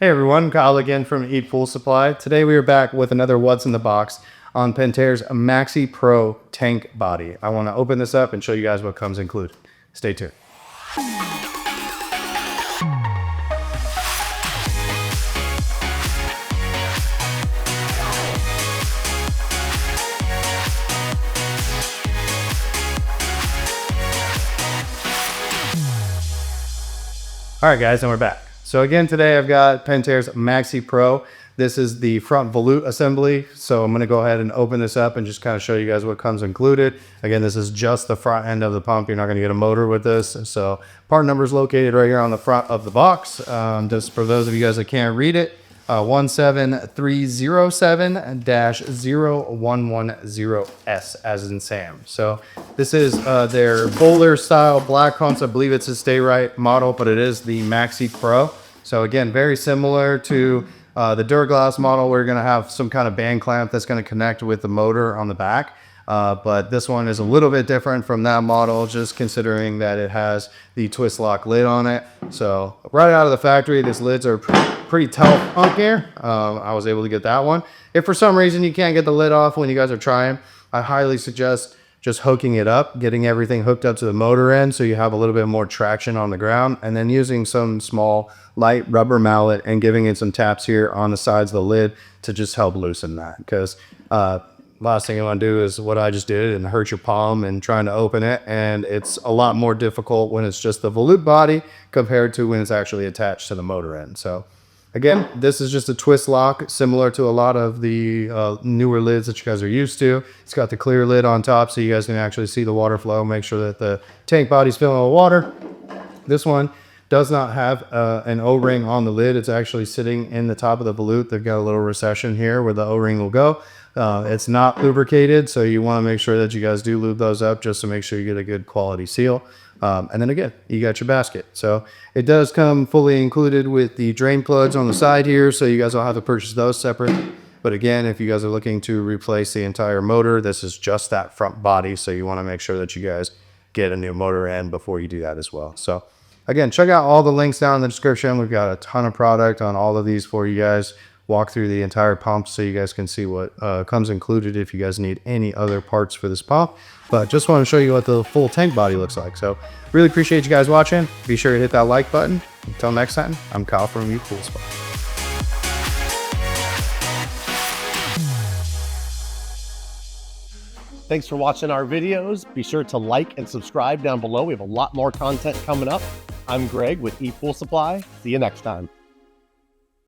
Hey everyone, Kyle again from ePoolSupply. Today we are back with another What's in the Box on Pentair's Maxi Pro tank body. I want to open this up and show you guys what comes included. Stay tuned. All right guys, and we're back. So again, today I've got Pentair's Maxi Pro. This is the front volute assembly. So I'm gonna go ahead and open this up and just kind of show you guys what comes included. Again, this is just the front end of the pump. You're not gonna get a motor with this. So part number is located right here on the front of the box. Just for those of you guys that can't read it, 17307-0110S as in Sam. So this is their bowler style black pumps. I believe it's a Stay Right model, but it is the Maxi Pro. So again, very similar to the Duraglass model. We're gonna have some kind of band clamp that's gonna connect with the motor on the back. But this one is a little bit different from that model, just considering that it has the twist lock lid on it. So right out of the factory, these lids are pretty tough on here. I was able to get that one. If for some reason you can't get the lid off when you guys are trying, I highly suggest just hooking it up, getting everything hooked up to the motor end so you have a little bit more traction on the ground, and then using some small light rubber mallet and giving it some taps here on the sides of the lid to just help loosen that. Because last thing you want to do is what I just did and hurt your palm and trying to open it. And it's a lot more difficult when it's just the volute body compared to when it's actually attached to the motor end. So again, this is just a twist lock, similar to a lot of the newer lids that you guys are used to. It's got the clear lid on top so you guys can actually see the water flow, make sure that the tank body's filling with water. This one does not have an O-ring on the lid. It's actually sitting in the top of the volute. They've got a little recession here where the O-ring will go. It's not lubricated, so you want to make sure that you guys do lube those up just to make sure you get a good quality seal. And then again, you got your basket. So it does come fully included with the drain plugs on the side here, so you guys will have to purchase those separate. But again, if you guys are looking to replace the entire motor, this is just that front body, so you want to make sure that you guys get a new motor end before you do that as well. So again, check out all the links down in the description. We've got a ton of product on all of these for you guys. Walk through the entire pump so you guys can see what comes included if you guys need any other parts for this pump. But just want to show you what the full tank body looks like. So really appreciate you guys watching. Be sure to hit that like button. Until next time, I'm Kyle from ePoolSupply. Thanks for watching our videos. Be sure to like and subscribe down below. We have a lot more content coming up. I'm Greg with ePoolSupply. See you next time.